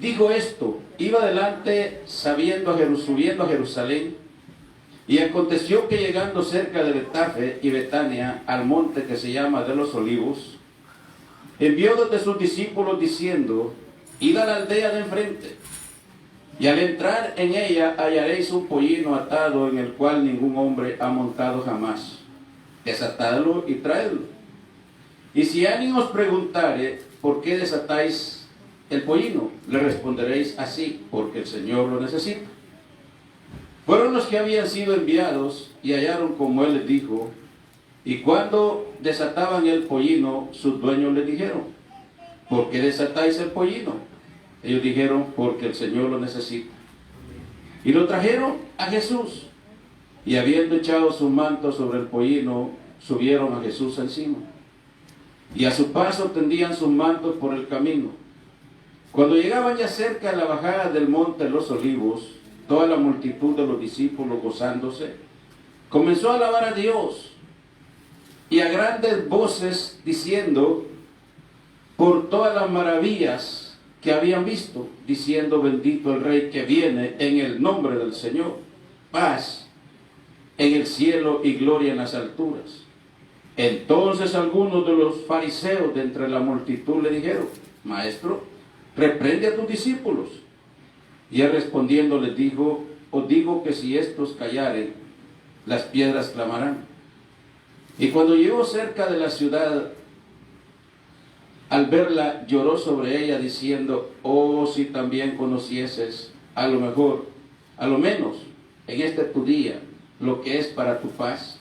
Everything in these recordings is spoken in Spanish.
Dijo esto, iba adelante subiendo a Jerusalén, y aconteció que llegando cerca de Betfagé y Betania, al monte que se llama de los Olivos, envió dos de sus discípulos diciendo, id a la aldea de enfrente, y al entrar en ella hallaréis un pollino atado en el cual ningún hombre ha montado jamás. Desatadlo y traedlo. Y si alguien os preguntare, ¿por qué desatáis el pollino? Le responderéis así, porque el Señor lo necesita. Fueron los que habían sido enviados y hallaron como él les dijo, y cuando desataban el pollino, sus dueños les dijeron, ¿por qué desatáis el pollino? Ellos dijeron, porque el Señor lo necesita. Y lo trajeron a Jesús, y habiendo echado su manto sobre el pollino, subieron a Jesús encima. Y a su paso tendían sus mantos por el camino. Cuando llegaban ya cerca a la bajada del monte de los Olivos, toda la multitud de los discípulos gozándose, comenzó a alabar a Dios, y a grandes voces diciendo, por todas las maravillas que habían visto, diciendo, bendito el Rey que viene en el nombre del Señor, paz en el cielo y gloria en las alturas. Entonces algunos de los fariseos de entre la multitud le dijeron, Maestro, reprende a tus discípulos. Y él respondiendo les dijo, os digo que si estos callaren, las piedras clamarán. Y cuando llegó cerca de la ciudad, al verla lloró sobre ella diciendo, oh, si también conocieses, a lo menos en este tu día, lo que es para tu paz,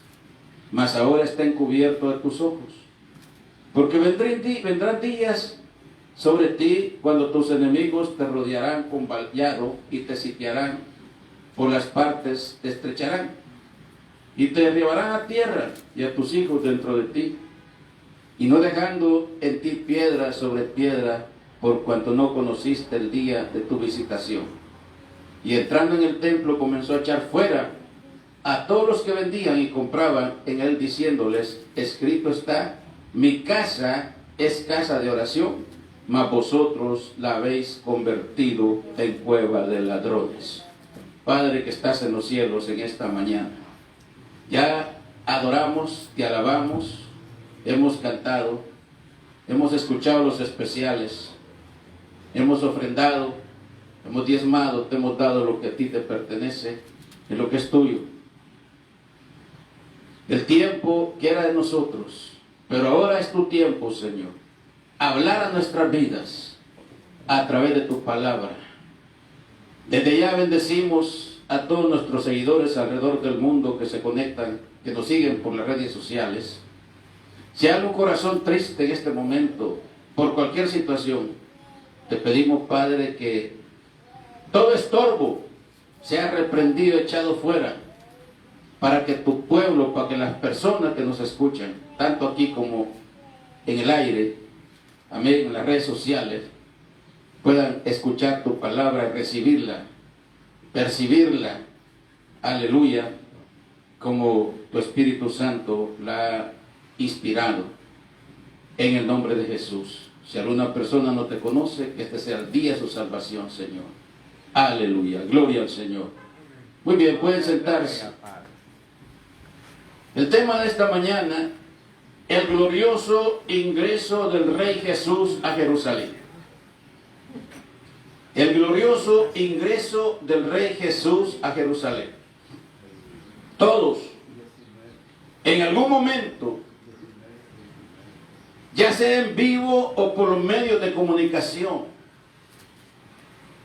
mas ahora está encubierto de tus ojos. Porque vendrán días sobre ti cuando tus enemigos te rodearán con vallado y te sitiarán por las partes, te estrecharán y te derribarán a tierra y a tus hijos dentro de ti, y no dejando en ti piedra sobre piedra, por cuanto no conociste el día de tu visitación. Y entrando en el templo comenzó a echar fuera a todos los que vendían y compraban en él, diciéndoles, escrito está, mi casa es casa de oración, mas vosotros la habéis convertido en cueva de ladrones. Padre que estás en los cielos, en esta mañana, ya adoramos, te alabamos, hemos cantado, hemos escuchado los especiales, hemos ofrendado, hemos diezmado, te hemos dado lo que a ti te pertenece y lo que es tuyo. El tiempo que era de nosotros, pero ahora es tu tiempo, Señor. Hablar a nuestras vidas a través de tu palabra. Desde ya bendecimos a todos nuestros seguidores alrededor del mundo que se conectan, que nos siguen por las redes sociales. Si hay algún corazón triste en este momento, por cualquier situación, te pedimos, Padre, que todo estorbo sea reprendido, echado fuera, para que tu pueblo, para que las personas que nos escuchan, tanto aquí como en el aire, amén, en las redes sociales, puedan escuchar tu palabra, recibirla, percibirla, aleluya, como tu Espíritu Santo la ha inspirado, en el nombre de Jesús. Si alguna persona no te conoce, que este sea el día de su salvación, Señor. Aleluya, gloria al Señor. Muy bien, pueden sentarse. El tema de esta mañana, el glorioso ingreso del Rey Jesús a Jerusalén. El glorioso ingreso del Rey Jesús a Jerusalén. Todos, en algún momento, ya sea en vivo o por los medios de comunicación,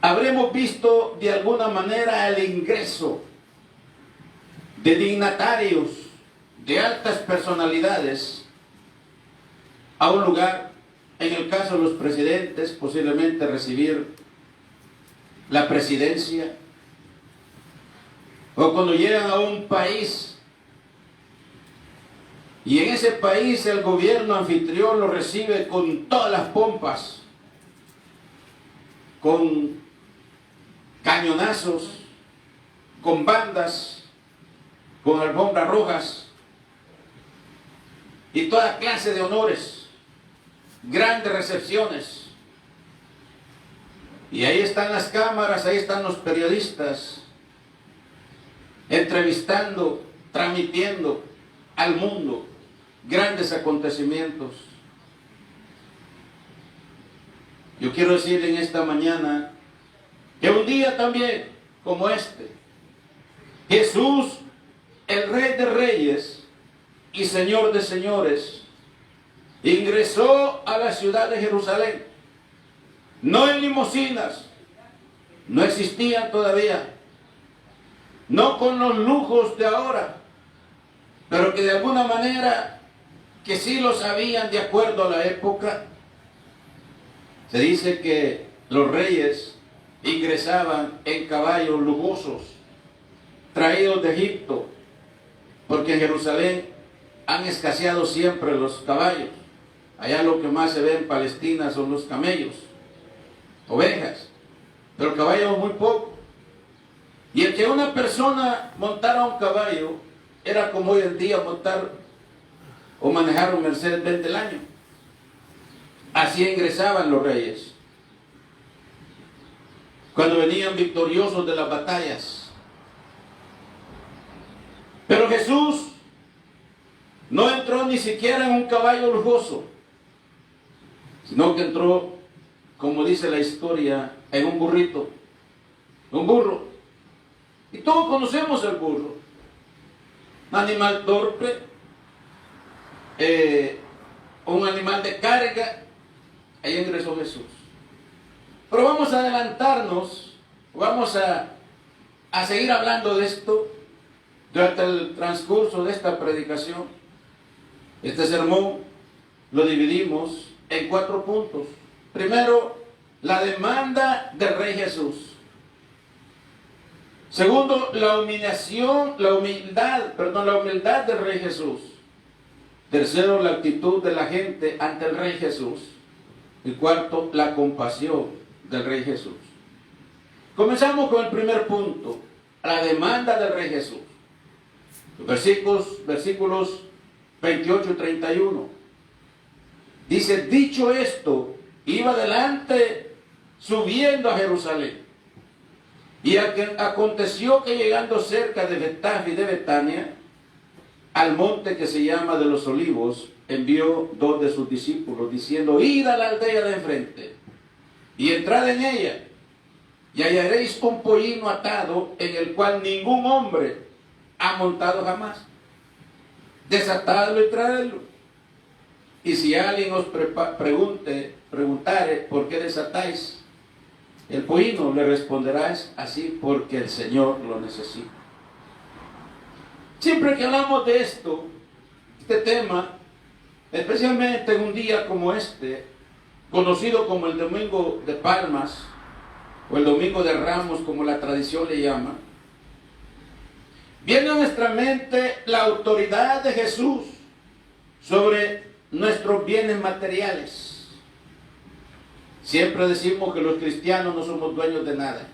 habremos visto de alguna manera el ingreso de dignatarios, de altas personalidades a un lugar, en el caso de los presidentes, posiblemente recibir la presidencia, o cuando llegan a un país y en ese país el gobierno anfitrión lo recibe con todas las pompas, con cañonazos, con bandas, con alfombras rojas y toda clase de honores, grandes recepciones. Y ahí están las cámaras, ahí están los periodistas, entrevistando, transmitiendo al mundo grandes acontecimientos. Yo quiero decirle en esta mañana que un día también como este, Jesús, el Rey de Reyes y Señor de Señores, ingresó a la ciudad de Jerusalén, no en limusinas, no existían todavía, no con los lujos de ahora, pero que de alguna manera que sí los habían de acuerdo a la época. Se dice que los reyes ingresaban en caballos lujosos, traídos de Egipto, porque en Jerusalén han escaseado siempre los caballos. Allá lo que más se ve en Palestina son los camellos, ovejas, pero caballos muy poco. Y el que una persona montara un caballo era como hoy en día montar o manejar un Mercedes-Benz del año. Así ingresaban los reyes cuando venían victoriosos de las batallas. Pero Jesús no entró ni siquiera en un caballo lujoso, sino que entró, como dice la historia, en un burrito, un burro. Y todos conocemos el burro, un animal torpe, un animal de carga. Ahí ingresó Jesús. Pero vamos a adelantarnos, vamos a seguir hablando de esto durante el transcurso de esta predicación. Este sermón lo dividimos en 4 puntos. Primero, la demanda del Rey Jesús. Segundo, la humildad del Rey Jesús. Tercero, la actitud de la gente ante el Rey Jesús. Y cuarto, la compasión del Rey Jesús. Comenzamos con el primer punto, la demanda del Rey Jesús. Versículos 28 y 31. Dice, dicho esto, iba adelante subiendo a Jerusalén. Y aconteció que llegando cerca de Betfagé y de Betania, al monte que se llama de los Olivos, envió 2 de sus discípulos, diciendo, id a la aldea de enfrente, y entrad en ella, y hallaréis un pollino atado, en el cual ningún hombre ha montado jamás. Desatadlo y traedlo. Y si alguien os preguntare, ¿por qué desatáis el pollino? Le responderás así, porque el Señor lo necesita. Siempre que hablamos de esto, este tema, especialmente en un día como este, conocido como el Domingo de Palmas, o el Domingo de Ramos, como la tradición le llama, viene a nuestra mente la autoridad de Jesús sobre nuestros bienes materiales. Siempre decimos que los cristianos no somos dueños de nada.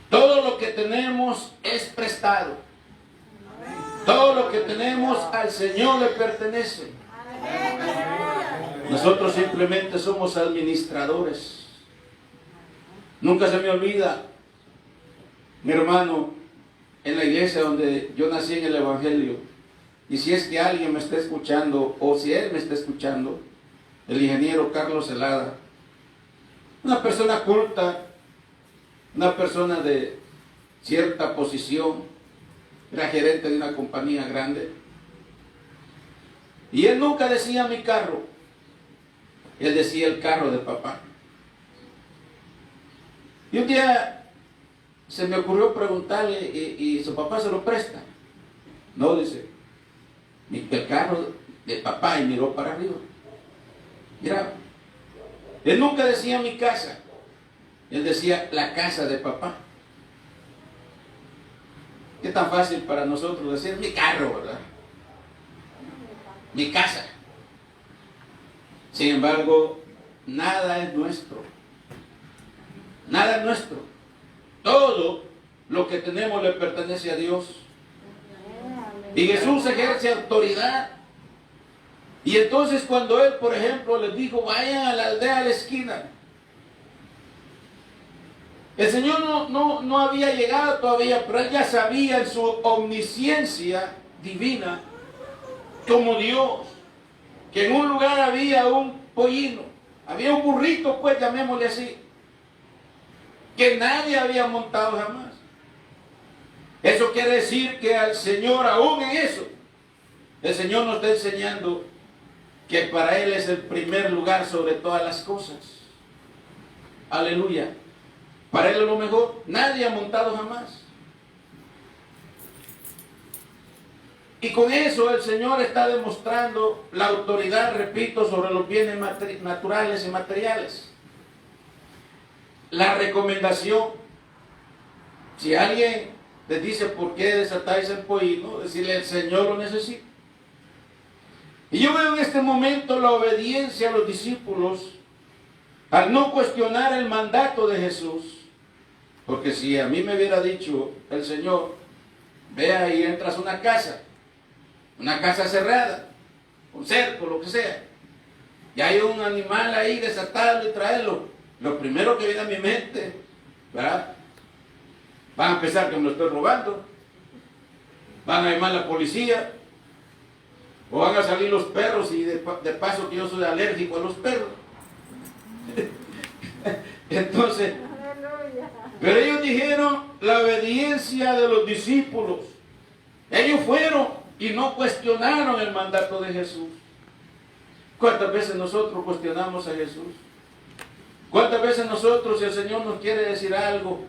Todo lo que tenemos es prestado. Todo lo que tenemos al Señor le pertenece. Nosotros simplemente somos administradores. Nunca se me olvida, mi hermano, en la iglesia donde yo nací en el Evangelio, y si es que alguien me está escuchando, o si él me está escuchando, el ingeniero Carlos Celada, una persona culta, una persona de cierta posición, era gerente de una compañía grande, y él nunca decía mi carro, él decía el carro de papá. Y un día se me ocurrió preguntarle, y su papá se lo presta. No, dice, el carro de papá, y miró para arriba. Mira, él nunca decía mi casa, él decía la casa de papá. Qué tan fácil para nosotros decir mi carro, ¿verdad? Mi casa. Sin embargo, nada es nuestro. Nada es nuestro. Todo lo que tenemos le pertenece a Dios. Y Jesús ejerce autoridad. Y entonces cuando Él, por ejemplo, les dijo, vayan a la aldea a la esquina, El Señor no había llegado todavía, pero Él ya sabía en su omnisciencia divina, como Dios, que en un lugar había un pollino, había un burrito, pues llamémosle así, que nadie había montado jamás. Eso quiere decir que al Señor, aún en eso, el Señor nos está enseñando que para Él es el primer lugar sobre todas las cosas. Aleluya. Para Él es lo mejor. Nadie ha montado jamás. Y con eso el Señor está demostrando la autoridad, repito, sobre los bienes naturales y materiales. La recomendación, si alguien les dice por qué desatáis el pollino, decirle el Señor lo necesita. Y yo veo en este momento la obediencia a los discípulos al no cuestionar el mandato de Jesús. Porque si a mí me hubiera dicho el Señor, vea y entras a una casa cerrada, un cerco, lo que sea, y hay un animal ahí, desatarlo y traerlo, lo primero que viene a mi mente, ¿verdad? Van a pensar que me lo estoy robando, van a llamar a la policía, o van a salir los perros y de paso que yo soy alérgico a los perros. Entonces, pero ellos dijeron la obediencia de los discípulos. Ellos fueron y no cuestionaron el mandato de Jesús. ¿Cuántas veces nosotros cuestionamos a Jesús? ¿Cuántas veces nosotros, si el Señor nos quiere decir algo,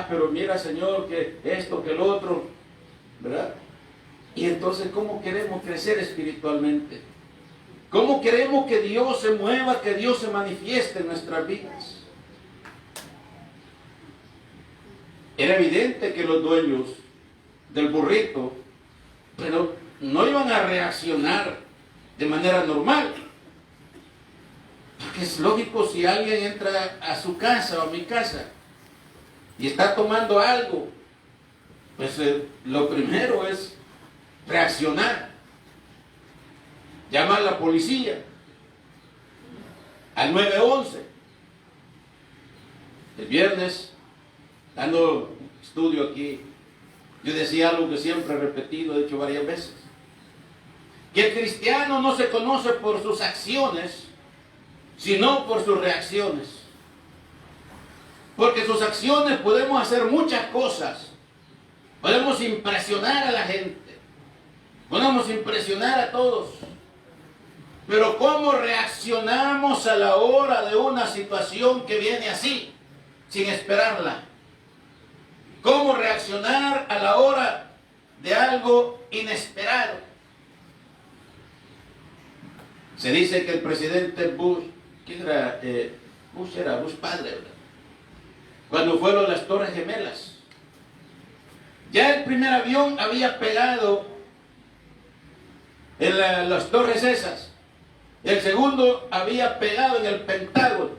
pero mira, Señor, que esto, que el otro, ¿verdad? Y entonces, ¿cómo queremos crecer espiritualmente? ¿Cómo queremos que Dios se mueva, que Dios se manifieste en nuestras vidas? Era evidente que los dueños del burrito, pero no iban a reaccionar de manera normal. Porque es lógico, si alguien entra a su casa o a mi casa y está tomando algo, pues lo primero es reaccionar. Llama a la policía, al 911. El viernes, dando estudio aquí, yo decía algo que siempre he repetido, he dicho varias veces, que el cristiano no se conoce por sus acciones, sino por sus reacciones. Porque sus acciones podemos hacer muchas cosas, podemos impresionar a la gente, podemos impresionar a todos, pero ¿cómo reaccionamos a la hora de una situación que viene así, sin esperarla? ¿Cómo reaccionar a la hora de algo inesperado? Se dice que el presidente Bush, ¿quién era? Bush padre, ¿verdad? Cuando fueron las Torres Gemelas, ya el primer avión había pegado en las torres esas. El segundo había pegado en el Pentágono,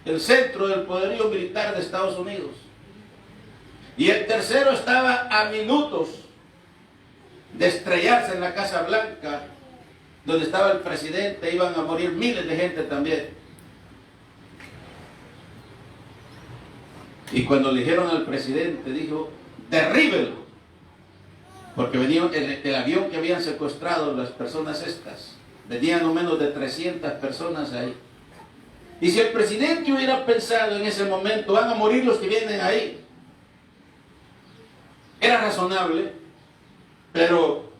el centro del poderío militar de Estados Unidos. Y el tercero estaba a minutos de estrellarse en la Casa Blanca, donde estaba el presidente. Iban a morir miles de gente también. Y cuando le dijeron al presidente, dijo, derríbelo. Porque venía el avión que habían secuestrado las personas estas. Venían no menos de 300 personas ahí. Y si el presidente hubiera pensado en ese momento, van a morir los que vienen ahí, era razonable, pero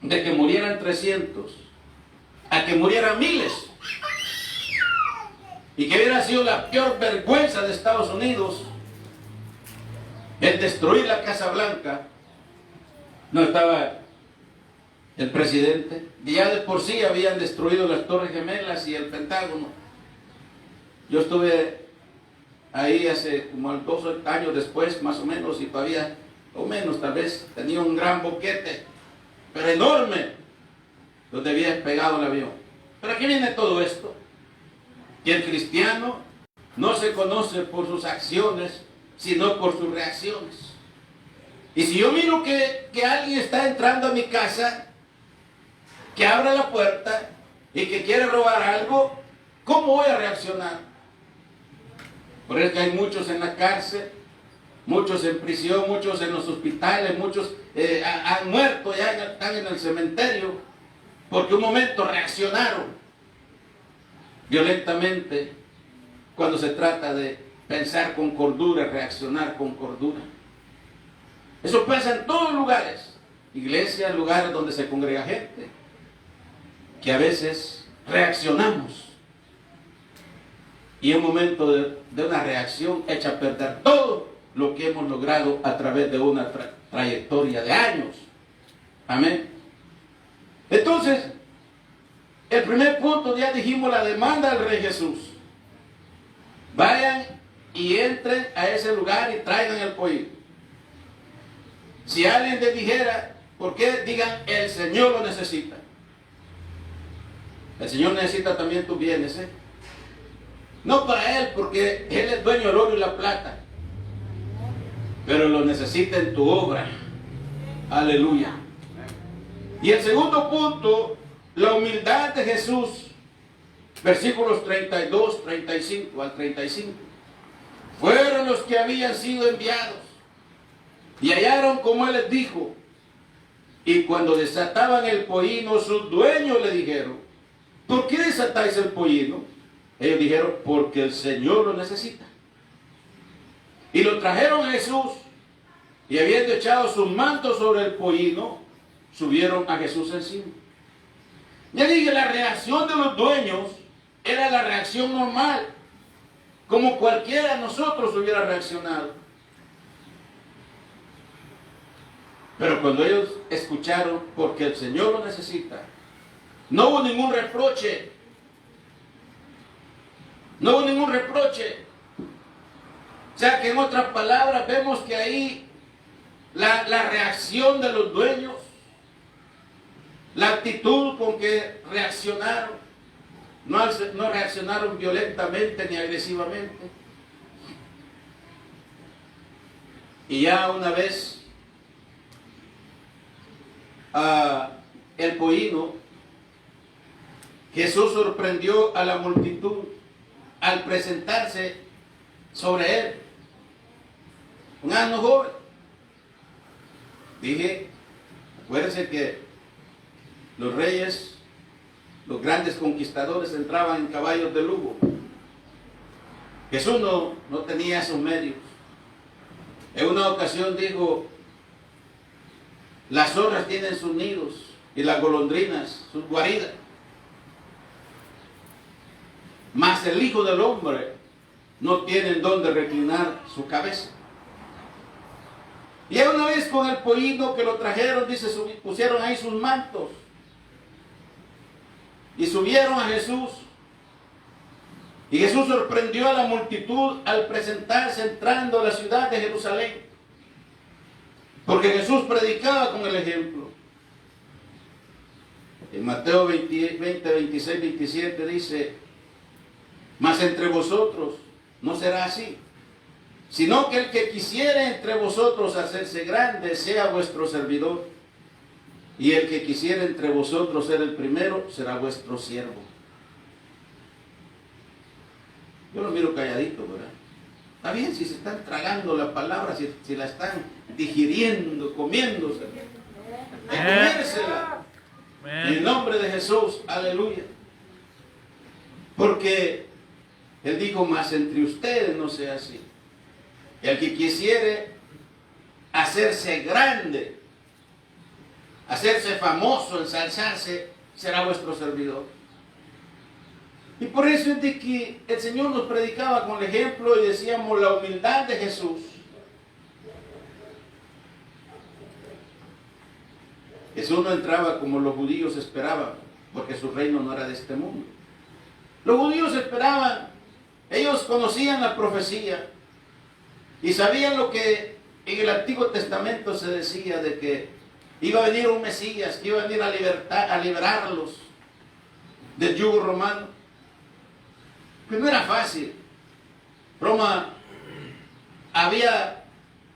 de que murieran 300 a que murieran miles, y que hubiera sido la peor vergüenza de Estados Unidos el destruir la Casa Blanca, no estaba el presidente, y ya de por sí habían destruido las Torres Gemelas y el Pentágono. Yo estuve ahí hace como 2 años después, más o menos, y todavía, o menos tal vez, tenía un gran boquete, pero enorme, donde había despegado el avión. Pero aquí viene todo esto, que el cristiano no se conoce por sus acciones, sino por sus reacciones. Y si yo miro que alguien está entrando a mi casa, que abre la puerta y que quiere robar algo, ¿cómo voy a reaccionar? Por eso que hay muchos en la cárcel, muchos en prisión, muchos en los hospitales, muchos han muerto, ya están en el cementerio, porque un momento reaccionaron violentamente cuando se trata de pensar con cordura, reaccionar con cordura. Eso pasa en todos lugares, iglesias, lugares donde se congrega gente, que a veces reaccionamos y en un momento de una reacción echa a perder todo lo que hemos logrado a través de una trayectoria de años. Amén. Entonces, el primer punto, ya dijimos, la demanda del Rey Jesús. Vayan y entren a ese lugar y traigan el pollino. Si alguien les dijera, ¿por qué? Digan, el Señor lo necesita. El Señor necesita también tus bienes, ¿eh? No para Él, porque Él es dueño del oro y la plata, pero lo necesita en tu obra. Aleluya. Y el segundo punto, la humildad de Jesús, versículos 32, 35 al 35. Fueron los que habían sido enviados y hallaron como Él les dijo. Y cuando desataban el pollino, sus dueños le dijeron, ¿por qué desatáis el pollino? Ellos dijeron, porque el Señor lo necesita. Y lo trajeron a Jesús, y habiendo echado sus mantos sobre el pollino, subieron a Jesús encima. Ya dije, la reacción de los dueños era la reacción normal, como cualquiera de nosotros hubiera reaccionado. Pero cuando ellos escucharon, porque el Señor lo necesita, no hubo ningún reproche. No hubo ningún reproche. O sea que en otras palabras vemos que ahí la reacción de los dueños, la actitud con que reaccionaron, no reaccionaron violentamente ni agresivamente. Y ya una vez el pollino, Jesús sorprendió a la multitud al presentarse sobre él. Un asno joven. Dije, acuérdense que los reyes, los grandes conquistadores entraban en caballos de lujo. Jesús no tenía esos medios. En una ocasión dijo, las zorras tienen sus nidos y las golondrinas sus guaridas, mas el Hijo del Hombre no tiene en dónde reclinar su cabeza. Y una vez con el pollino que lo trajeron, dice, pusieron ahí sus mantos y subieron a Jesús. Y Jesús sorprendió a la multitud al presentarse entrando a la ciudad de Jerusalén, porque Jesús predicaba con el ejemplo. En Mateo 20, 26, 27 dice, mas entre vosotros no será así, sino que el que quisiere entre vosotros hacerse grande sea vuestro servidor, y el que quisiere entre vosotros ser el primero será vuestro siervo. Yo lo miro calladito, ¿verdad? Está bien si se están tragando la palabra, si la están digiriendo, comiéndose, de comérsela. En el nombre de Jesús, aleluya. Porque Él dijo, mas entre ustedes no sea así. El que quisiere hacerse grande, hacerse famoso, ensalzarse, será vuestro servidor. Y por eso es de que el Señor nos predicaba con el ejemplo y decíamos la humildad de Jesús. Jesús no entraba como los judíos esperaban, porque su reino no era de este mundo. Los judíos esperaban, ellos conocían la profecía y sabían lo que en el Antiguo Testamento se decía de que iba a venir un Mesías, que iba a venir a liberarlos del yugo romano. Pero no era fácil. Roma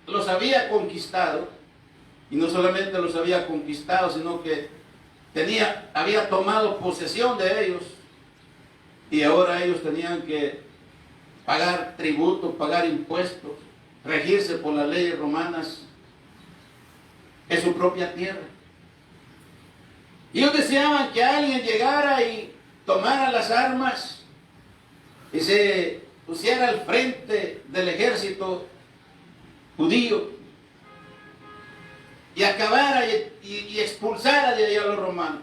los había conquistado, y no solamente los había conquistado, sino que había tomado posesión de ellos, y ahora ellos tenían que pagar tributos, pagar impuestos, regirse por las leyes romanas en su propia tierra. Ellos deseaban que alguien llegara y tomara las armas y se pusiera al frente del ejército judío y acabara y expulsara de allá a los romanos.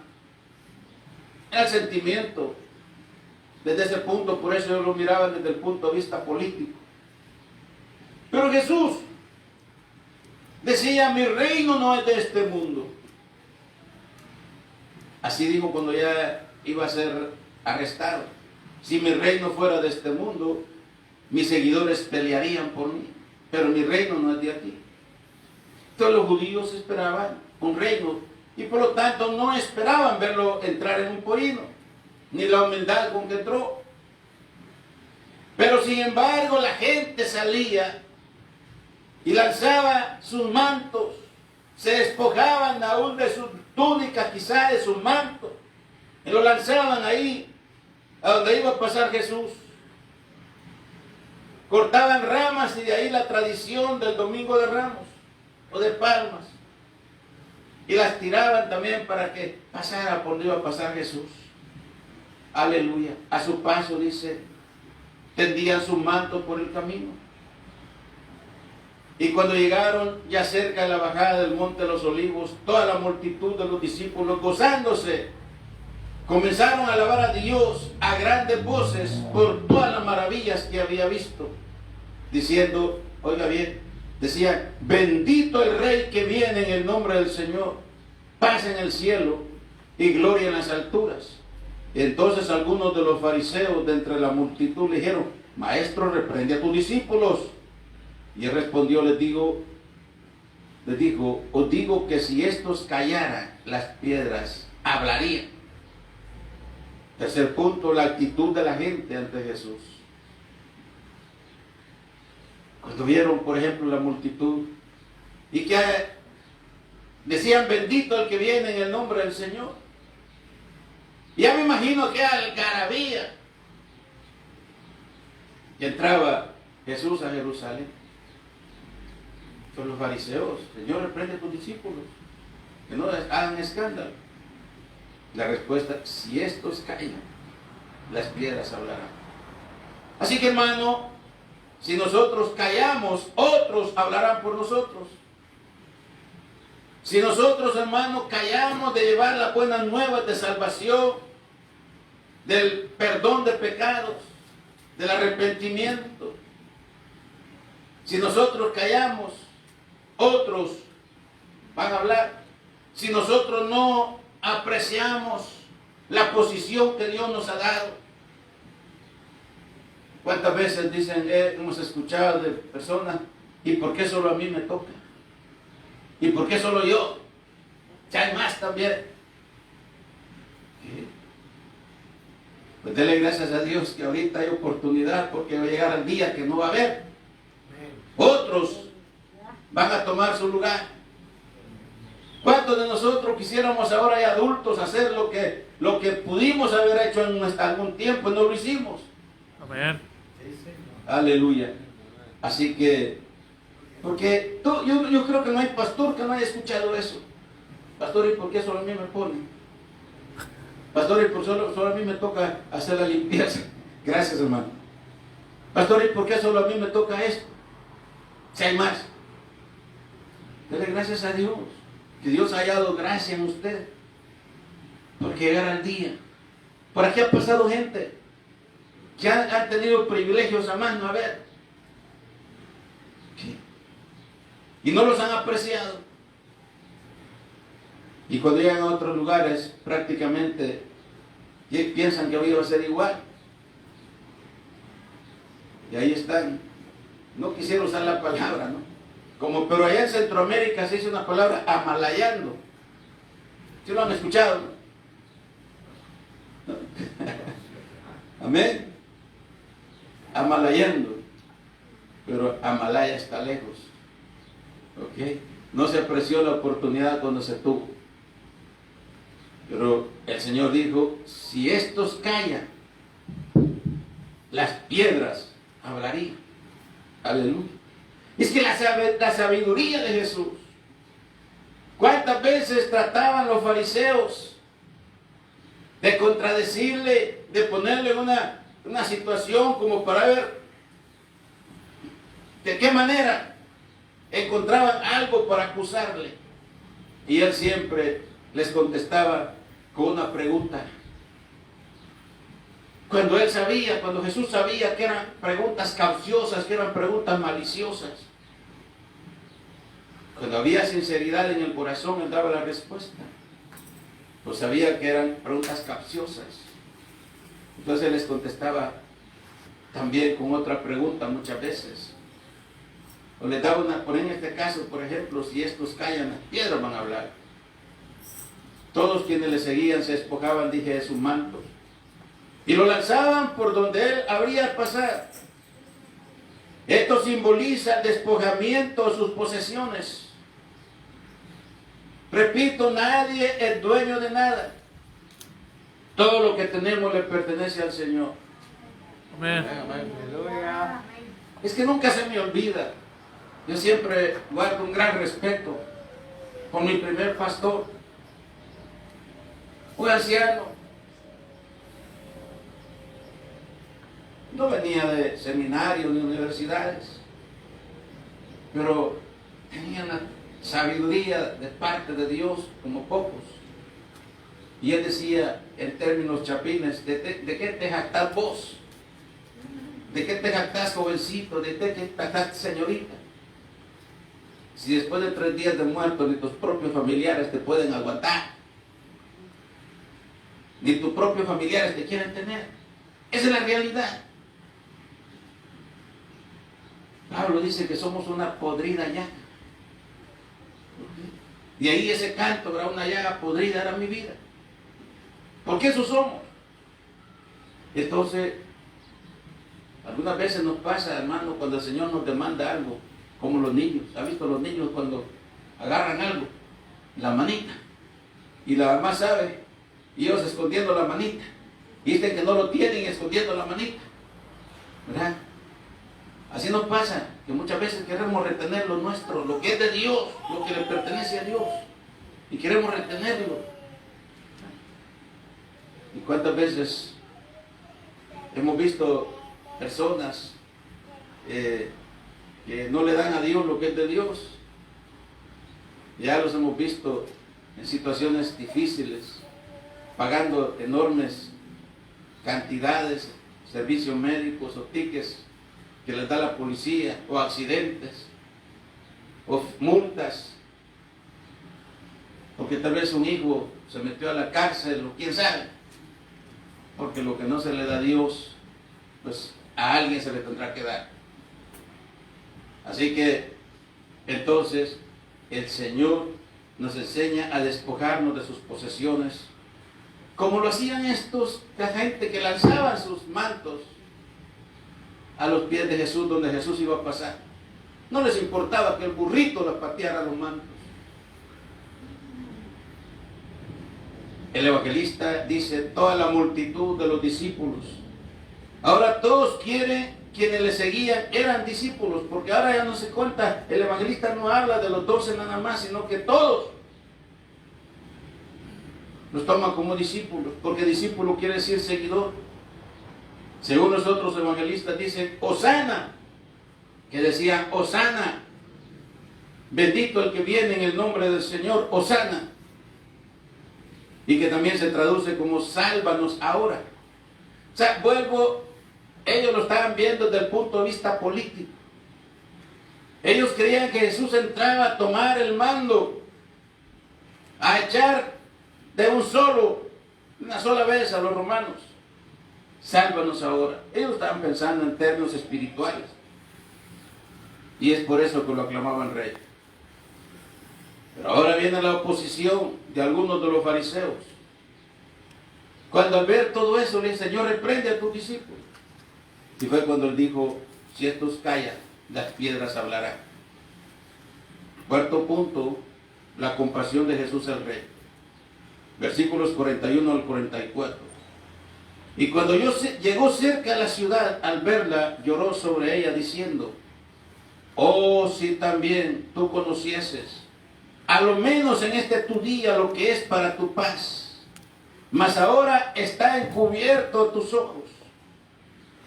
Era el sentimiento desde ese punto, por eso ellos lo miraban desde el punto de vista político. Pero Jesús decía: mi reino no es de este mundo. Así dijo cuando ya iba a ser arrestado. Si mi reino fuera de este mundo, mis seguidores pelearían por mí, pero mi reino no es de aquí. Entonces los judíos esperaban un reino y por lo tanto no esperaban verlo entrar en un pollino, ni la humildad con que entró. Pero sin embargo la gente salía y lanzaba sus mantos, se despojaban aún de sus túnicas, quizá de sus mantos, y lo lanzaban ahí a donde iba a pasar Jesús. Cortaban ramas y de ahí la tradición del Domingo de Ramos o de Palmas, y las tiraban también para que pasara por donde iba a pasar Jesús. Aleluya. A su paso, dice, tendían sus mantos por el camino. Y cuando llegaron ya cerca de la bajada del Monte de los Olivos, toda la multitud de los discípulos, gozándose, comenzaron a alabar a Dios a grandes voces por todas las maravillas que había visto, diciendo, oiga bien, decían: bendito el Rey que viene en el nombre del Señor, paz en el cielo y gloria en las alturas. Entonces algunos de los fariseos de entre la multitud le dijeron: maestro, reprende a tus discípulos. Y él respondió, les dijo, os digo que si estos callaran, las piedras hablarían. Tercer punto, la actitud de la gente ante Jesús. Cuando vieron, por ejemplo, la multitud y que decían: bendito el que viene en el nombre del Señor. Ya me imagino que algarabía. Y entraba Jesús a Jerusalén. Son los fariseos: Señor, reprende a tus discípulos, que no hagan escándalo. La respuesta: si estos callan, las piedras hablarán. Así que, hermano, si nosotros callamos, otros hablarán por nosotros. Si nosotros, hermano, callamos de llevar las buenas nuevas de salvación, del perdón de pecados, del arrepentimiento, si nosotros callamos, otros van a hablar. Si nosotros no apreciamos la posición que Dios nos ha dado. ¿Cuántas veces dicen, hemos escuchado de personas: ¿y por qué solo a mí me toca? ¿Y por qué solo yo? Ya hay más también. ¿Qué? Pues dele gracias a Dios que ahorita hay oportunidad, porque va a llegar el día que no va a haber. Otros van a tomar su lugar. ¿Cuántos de nosotros quisiéramos ahora ya adultos hacer lo que pudimos haber hecho en algún tiempo y no lo hicimos? Amén. Aleluya. Así que, porque yo creo que no hay pastor que no haya escuchado eso. Pastor, ¿y por qué solo a mí me ponen? Pastor, ¿y por solo a mí me toca hacer la limpieza? Gracias, hermano. Pastor, ¿y por qué solo a mí me toca esto? Si hay más. Dele gracias a Dios, que Dios haya dado gracia en usted, porque llegará el día. Por aquí ha pasado gente que han tenido privilegios a más no haber, y no los han apreciado. Y cuando llegan a otros lugares, prácticamente piensan que hoy va a ser igual. Y ahí están. No quisiera usar la palabra, ¿no? Pero allá en Centroamérica se dice una palabra: amalayando. ¿Sí lo han escuchado? ¿No? Amén. Amalayando. Pero Amalaya está lejos. ¿Ok? No se apreció la oportunidad cuando se tuvo. Pero el Señor dijo: si estos callan, las piedras hablaría. Aleluya. Es que la sabiduría de Jesús. ¿Cuántas veces trataban los fariseos de contradecirle, de ponerle una situación como para ver de qué manera encontraban algo para acusarle? Y él siempre les contestaba con una pregunta. Cuando Jesús sabía que eran preguntas capciosas, que eran preguntas maliciosas, cuando había sinceridad en el corazón, él daba la respuesta. Pues sabía que eran preguntas capciosas. Entonces él les contestaba también con otra pregunta muchas veces. O les daba en este caso, por ejemplo, si estos callan, las piedras van a hablar. Todos quienes le seguían se despojaban, dije, de sus mantos, y lo lanzaban por donde él habría pasar. Esto simboliza el despojamiento de sus posesiones. Repito, nadie es dueño de nada. Todo lo que tenemos le pertenece al Señor. Amén. Aleluya. Es que nunca se me olvida. Yo siempre guardo un gran respeto por mi primer pastor, un anciano. No venía de seminarios ni universidades, pero tenía una sabiduría de parte de Dios como pocos. Y él decía en términos chapines, ¿de qué te jactás vos? ¿De qué te jactás, jovencito? ¿De qué te jactás, señorita? Si después de 3 días de muerto ni tus propios familiares te pueden aguantar, ni tus propios familiares te quieren tener. Esa es la realidad. Pablo dice que somos una podrida llaga. Y ahí ese canto, era una llaga podrida, era mi vida. Porque eso somos. Entonces, algunas veces nos pasa, hermano, cuando el Señor nos demanda algo, como los niños. ¿Ha visto los niños cuando agarran algo? La manita. Y la mamá sabe, y ellos escondiendo la manita. Y dicen que no lo tienen escondiendo la manita. ¿Verdad? Así nos pasa, que muchas veces queremos retener lo nuestro, lo que es de Dios, lo que le pertenece a Dios. Y queremos retenerlo. ¿Y cuántas veces hemos visto personas que no le dan a Dios lo que es de Dios? Ya los hemos visto en situaciones difíciles, pagando enormes cantidades, servicios médicos o tickets que les da la policía, o accidentes, o multas, porque tal vez un hijo se metió a la cárcel, o quién sabe, porque lo que no se le da a Dios, pues a alguien se le tendrá que dar. Así que, entonces, el Señor nos enseña a despojarnos de sus posesiones, como lo hacían la gente que lanzaban sus mantos a los pies de Jesús, donde Jesús iba a pasar. No les importaba que el burrito la pateara los mantos. El evangelista dice, toda la multitud de los discípulos. Ahora todos quienes le seguían eran discípulos, porque ahora ya no se cuenta, el evangelista no habla de los 12 nada más, sino que todos los toman como discípulos, porque discípulo quiere decir seguidor. Según los otros evangelistas dicen, Hosana, que decían, Hosana, bendito el que viene en el nombre del Señor, Hosana. Y que también se traduce como sálvanos ahora. O sea, ellos lo estaban viendo desde el punto de vista político. Ellos creían que Jesús entraba a tomar el mando, a echar de una sola vez a los romanos. Sálvanos ahora. Ellos estaban pensando en términos espirituales. Y es por eso que lo aclamaban rey. Pero ahora viene la oposición de algunos de los fariseos. Cuando al ver todo eso, le dice, Señor, reprende a tus discípulos. Y fue cuando él dijo, si estos callan, las piedras hablarán. Cuarto punto, la compasión de Jesús el Rey. Versículos 41 al 44. Y cuando llegó cerca a la ciudad, al verla, lloró sobre ella diciendo, oh, si también tú conocieses, a lo menos en este tu día, lo que es para tu paz. Mas ahora está encubierto tus ojos,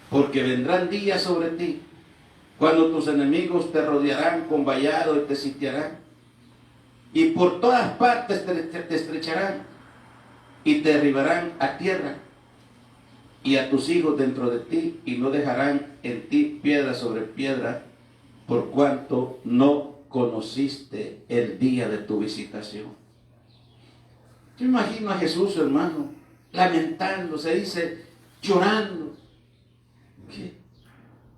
porque vendrán días sobre ti, cuando tus enemigos te rodearán con vallado y te sitiarán, y por todas partes te estrecharán, y te derribarán a tierra, y a tus hijos dentro de ti, y no dejarán en ti piedra sobre piedra, por cuanto no conociste el día de tu visitación. Yo imagino a Jesús, hermano, lamentándose, dice, llorando. ¿Qué?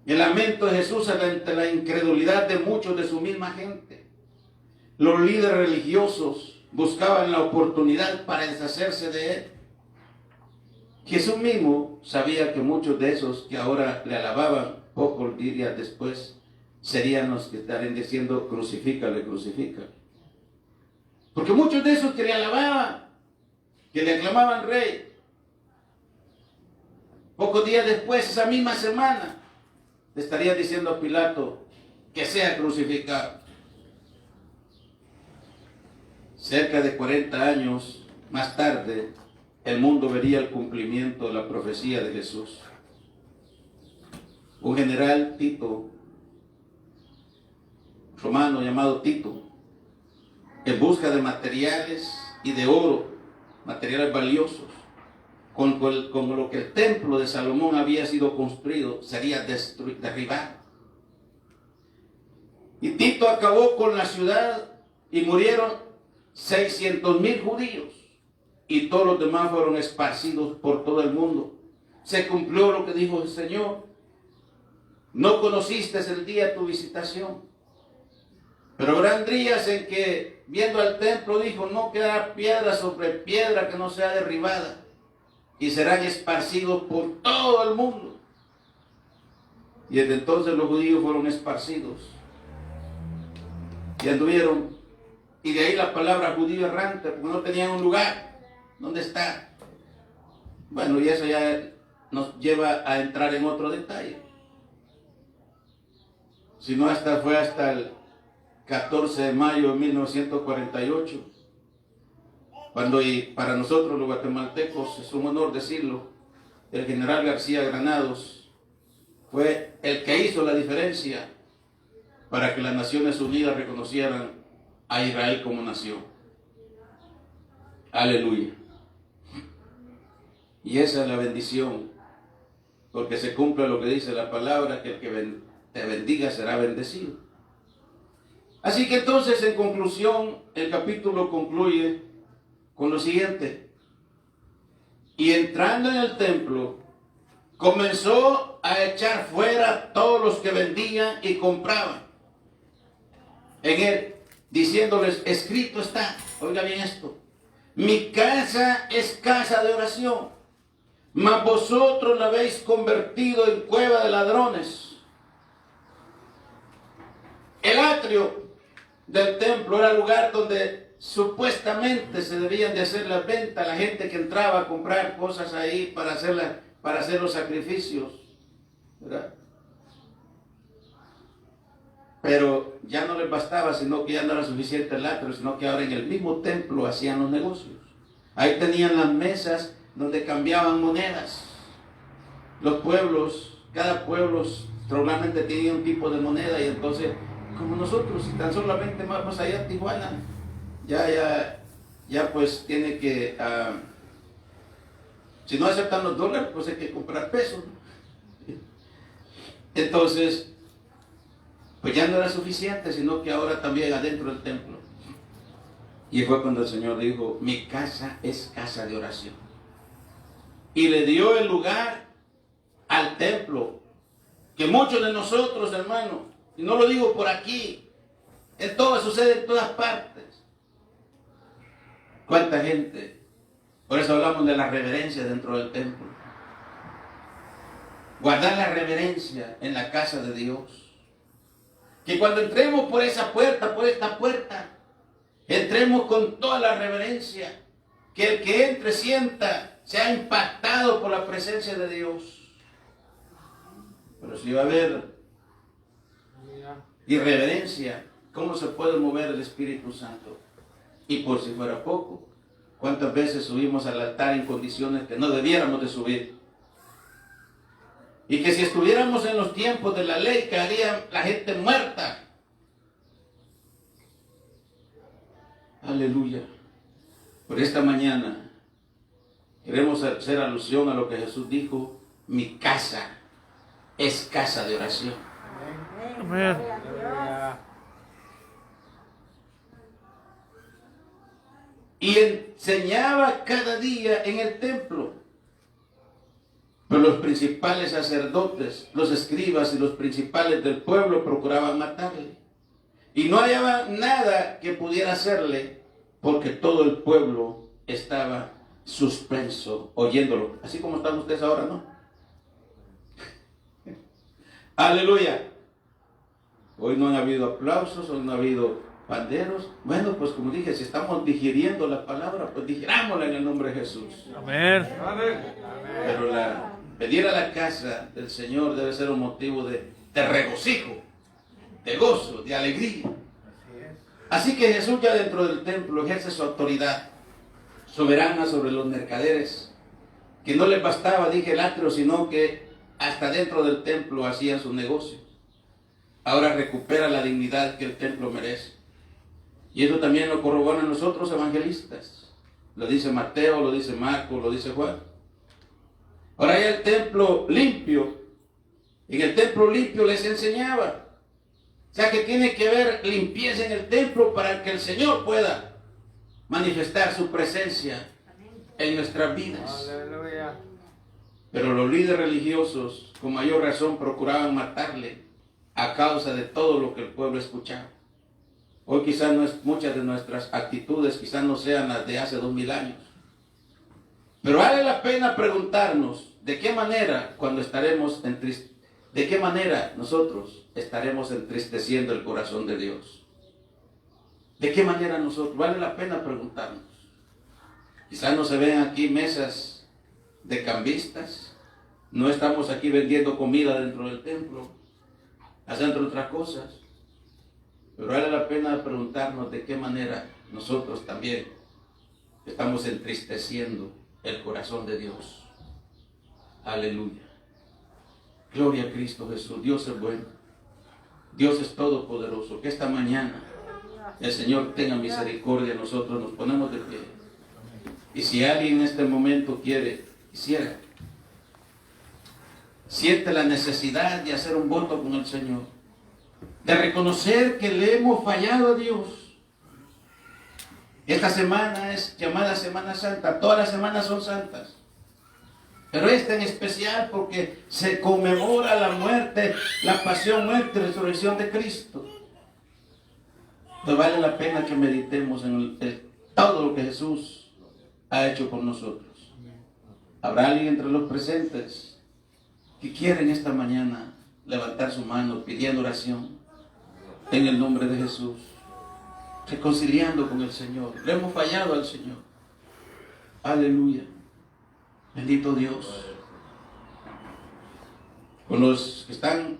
El lamento de Jesús ante la incredulidad de muchos de su misma gente. Los líderes religiosos buscaban la oportunidad para deshacerse de él. Jesús mismo sabía que muchos de esos que ahora le alababan, pocos días después, serían los que estarían diciendo, crucifícale, crucifícale. Porque muchos de esos que le alababan, que le aclamaban rey, pocos días después, esa misma semana, le estarían diciendo a Pilato que sea crucificado. Cerca de 40 años más tarde, el mundo vería el cumplimiento de la profecía de Jesús. Un general Tito, romano llamado Tito, en busca de materiales y de oro, materiales valiosos, con lo que el templo de Salomón había sido construido, sería derribado. Y Tito acabó con la ciudad y murieron 600,000 judíos. Y todos los demás fueron esparcidos por todo el mundo. Se cumplió lo que dijo el Señor. No conociste el día de tu visitación. Pero habrán días en que, viendo al templo, dijo, no quedará piedra sobre piedra que no sea derribada. Y serán esparcidos por todo el mundo. Y desde entonces los judíos fueron esparcidos. Y anduvieron. Y de ahí la palabra judío errante, porque no tenían un lugar. ¿Dónde está? Bueno, y eso ya nos lleva a entrar en otro detalle. Si no, fue hasta el 14 de mayo de 1948, cuando, y para nosotros los guatemaltecos es un honor decirlo, el general García Granados fue el que hizo la diferencia para que las Naciones Unidas reconocieran a Israel como nación. Aleluya. Y esa es la bendición, porque se cumple lo que dice la palabra, que el que te bendiga será bendecido. Así que entonces, en conclusión, el capítulo concluye con lo siguiente. Y entrando en el templo, comenzó a echar fuera todos los que vendían y compraban en él, diciéndoles, escrito está, oiga bien esto, mi casa es casa de oración, mas vosotros la habéis convertido en cueva de ladrones. El atrio del templo era el lugar donde supuestamente se debían de hacer las ventas, la gente que entraba a comprar cosas ahí para hacer los sacrificios, ¿verdad? Pero ya no les bastaba, sino que ya no era suficiente el atrio, sino que ahora en el mismo templo hacían los negocios. Ahí tenían las mesas donde cambiaban monedas. Los pueblos, cada pueblo normalmente tenía un tipo de moneda, y entonces, como nosotros, si tan solamente vamos allá a Tijuana, ya pues tiene que, si no aceptan los dólares, pues hay que comprar pesos, ¿no? Entonces, pues ya no era suficiente, sino que ahora también adentro del templo. Y fue cuando el Señor dijo, mi casa es casa de oración. Y le dio el lugar al templo, que muchos de nosotros, hermanos, y no lo digo por aquí, en todo sucede en todas partes. ¿Cuánta gente? Por eso hablamos de la reverencia dentro del templo. Guardar la reverencia en la casa de Dios. Que cuando entremos por esa puerta, por esta puerta, entremos con toda la reverencia. Que el que entre sienta sea impactado por la presencia de Dios. Pero si va a haber irreverencia, ¿cómo se puede mover el Espíritu Santo? Y por si fuera poco, ¿cuántas veces subimos al altar en condiciones que no debiéramos de subir? Y que si estuviéramos en los tiempos de la ley, quedaría la gente muerta. Aleluya. Por esta mañana queremos hacer alusión a lo que Jesús dijo: mi casa es casa de oración. Amén. Y enseñaba cada día en el templo. Pero los principales sacerdotes, los escribas y los principales del pueblo procuraban matarle. Y no hallaban nada que pudiera hacerle, porque todo el pueblo estaba suspenso oyéndolo. Así como están ustedes ahora, ¿no? Aleluya. Hoy no han habido aplausos, hoy no ha habido panderos. Bueno, pues como dije, si estamos digiriendo la palabra, pues digirámosla en el nombre de Jesús. Amén. Pero venir a la casa del Señor debe ser un motivo de regocijo, de gozo, de alegría. Así que Jesús ya dentro del templo ejerce su autoridad soberana sobre los mercaderes, que no les bastaba, dije, el atrio, sino que hasta dentro del templo hacían su negocio. Ahora recupera la dignidad que el templo merece. Y eso también lo corroboran los otros evangelistas. Lo dice Mateo, lo dice Marcos, lo dice Juan. Ahora hay el templo limpio. En el templo limpio les enseñaba. O sea que tiene que haber limpieza en el templo para que el Señor pueda manifestar su presencia en nuestras vidas. Aleluya. Pero los líderes religiosos con mayor razón procuraban matarle a causa de todo lo que el pueblo escuchaba. Hoy quizás muchas de nuestras actitudes quizás no sean las de hace 2000 años. Pero vale la pena preguntarnos de qué manera de qué manera nosotros estaremos entristeciendo el corazón de Dios. ¿De qué manera nosotros? Vale la pena preguntarnos. Quizás no se ven aquí mesas de cambistas, no estamos aquí vendiendo comida dentro del templo, haciendo otras cosas, pero vale la pena preguntarnos de qué manera nosotros también estamos entristeciendo el corazón de Dios. Aleluya. Gloria a Cristo Jesús. Dios es bueno. Dios es todopoderoso. Que esta mañana el Señor tenga misericordia de nosotros. Nos ponemos de pie. Y si alguien en este momento quisiera, siente la necesidad de hacer un voto con el Señor, de reconocer que le hemos fallado a Dios. Esta semana es llamada Semana Santa. Todas las semanas son santas, pero esta en especial porque se conmemora la muerte, la pasión, muerte y resurrección de Cristo. Pues vale la pena que meditemos en todo lo que Jesús ha hecho por nosotros. ¿Habrá alguien entre los presentes que quiera en esta mañana levantar su mano pidiendo oración en el nombre de Jesús, reconciliando con el Señor? Le hemos fallado al Señor. Aleluya. Bendito Dios. Con los que están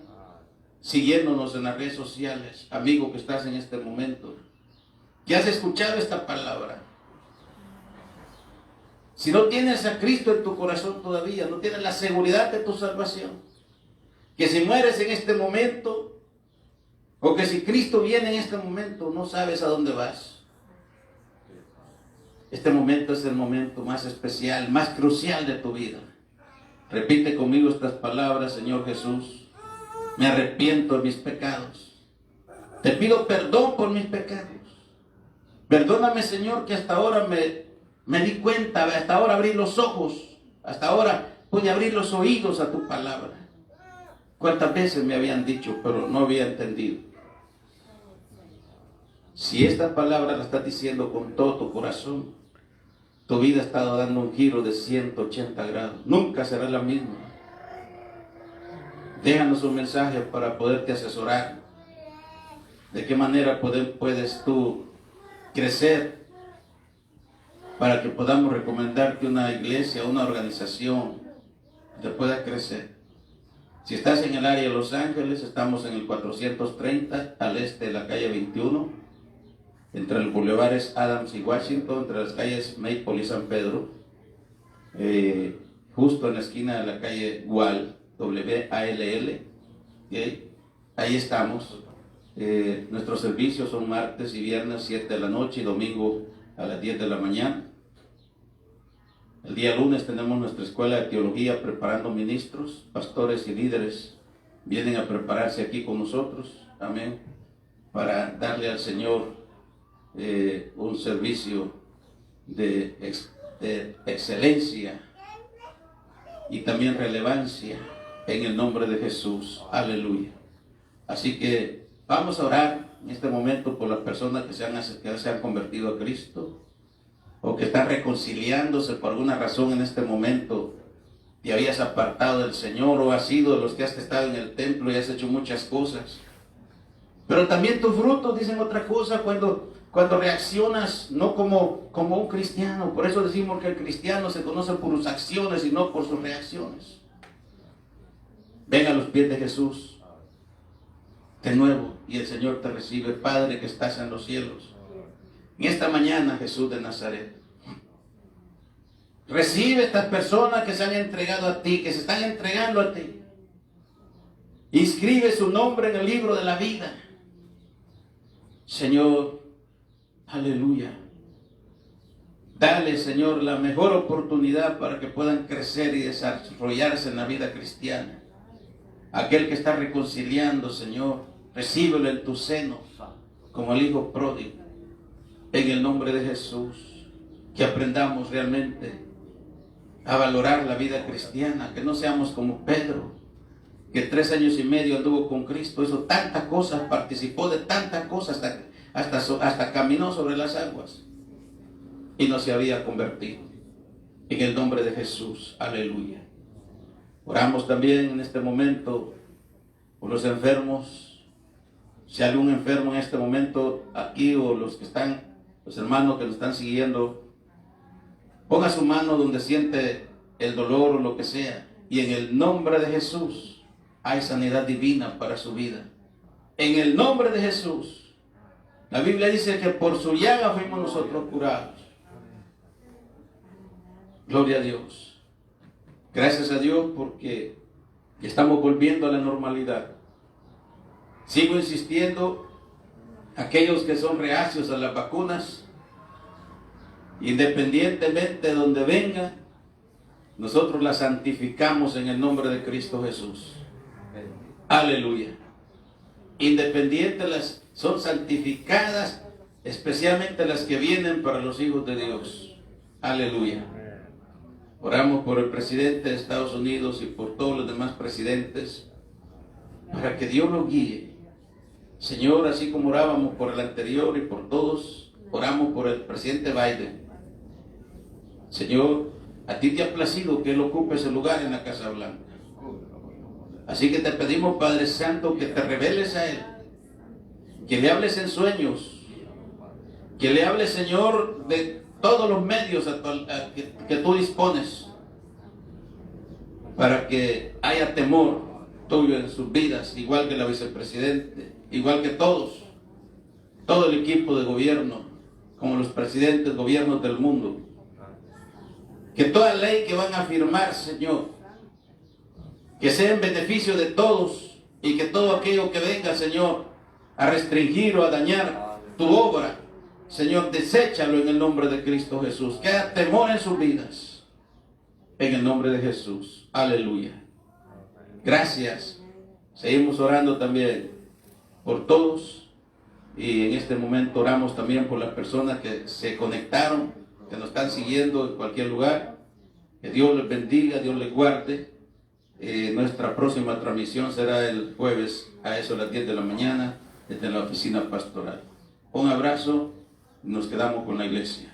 siguiéndonos en las redes sociales, amigo que estás en este momento, que has escuchado esta palabra. Si no tienes a Cristo en tu corazón todavía, no tienes la seguridad de tu salvación, que si mueres en este momento, o que si Cristo viene en este momento, no sabes a dónde vas. Este momento es el momento más especial, más crucial de tu vida. Repite conmigo estas palabras: Señor Jesús, me arrepiento de mis pecados. Te pido perdón por mis pecados. Perdóname, Señor, que hasta ahora me di cuenta, hasta ahora abrí los ojos, hasta ahora pude abrir los oídos a tu palabra. ¿Cuántas veces me habían dicho, pero no había entendido? Si esta palabra la estás diciendo con todo tu corazón, tu vida ha estado dando un giro de 180 grados. Nunca será la misma. Déjanos un mensaje para poderte asesorar. ¿De qué manera puedes tú crecer para que podamos recomendar que una iglesia, una organización te pueda crecer. Si estás en el área de Los Ángeles, estamos en el 430 al este de la calle 21, entre el bulevares Adams y Washington, entre las calles Maple y San Pedro, justo en la esquina de la calle Wall, W-A-L-L, ¿okay? Ahí estamos. Nuestros servicios son martes y viernes 7 de la noche y domingo a las 10 de la mañana. El día lunes tenemos nuestra escuela de teología preparando ministros, pastores y líderes. Vienen a prepararse aquí con nosotros, amén, para darle al Señor un servicio de excelencia y también relevancia en el nombre de Jesús. Aleluya. Así que vamos a orar en este momento por las personas que se han convertido a Cristo, o que están reconciliándose por alguna razón en este momento. Te habías apartado del Señor, o has sido de los que has estado en el templo y has hecho muchas cosas. Pero también tus frutos dicen otra cosa cuando reaccionas no como un cristiano. Por eso decimos que el cristiano se conoce por sus acciones y no por sus reacciones. Ven a los pies de Jesús de nuevo y el Señor te recibe. Padre que estás en los cielos, en esta mañana, Jesús de Nazaret, recibe estas personas que se han entregado a ti, que se están entregando a ti. Inscribe su nombre en el libro de la vida. Señor, aleluya. Dale, Señor, la mejor oportunidad para que puedan crecer y desarrollarse en la vida cristiana. Aquel que está reconciliando, Señor, recíbelo en tu seno, como el hijo pródigo. En el nombre de Jesús, que aprendamos realmente a valorar la vida cristiana, que no seamos como Pedro, que 3 años y medio anduvo con Cristo, hizo tantas cosas, participó de tantas cosas, hasta caminó sobre las aguas y no se había convertido. En el nombre de Jesús, aleluya. Oramos también en este momento por los enfermos. Si hay algún enfermo en este momento aquí, o los hermanos que nos están siguiendo, ponga su mano donde siente el dolor o lo que sea, y en el nombre de Jesús hay sanidad divina para su vida. En el nombre de Jesús. La Biblia dice que por su llaga fuimos nosotros curados. Gloria a Dios. Gracias a Dios porque estamos volviendo a la normalidad. Sigo insistiendo, aquellos que son reacios a las vacunas, independientemente de donde vengan, nosotros las santificamos en el nombre de Cristo Jesús. Aleluya. Independientes son santificadas, especialmente las que vienen para los hijos de Dios. Aleluya. Oramos por el presidente de Estados Unidos y por todos los demás presidentes, para que Dios los guíe. Señor, así como orábamos por el anterior y por todos, oramos por el presidente Biden. Señor, a ti te ha placido que él ocupe ese lugar en la Casa Blanca. Así que te pedimos, Padre Santo, que te reveles a él, que le hables en sueños, que le hables, Señor, de todos los medios que tú dispones, para que haya temor tuyo en sus vidas, igual que la vicepresidente, igual que todo el equipo de gobierno, como los presidentes de gobiernos del mundo. Que toda ley que van a firmar, Señor, que sea en beneficio de todos, y que todo aquello que venga, Señor, a restringir o a dañar tu obra, Señor, deséchalo en el nombre de Cristo Jesús. Que haya temor en sus vidas, en el nombre de Jesús. Aleluya. Gracias. Seguimos orando también por todos, y en este momento oramos también por las personas que se conectaron, que nos están siguiendo en cualquier lugar. Que Dios les bendiga, Dios les guarde. Nuestra próxima transmisión será el jueves a eso de las 10 de la mañana desde la oficina pastoral. Un abrazo, nos quedamos con la iglesia.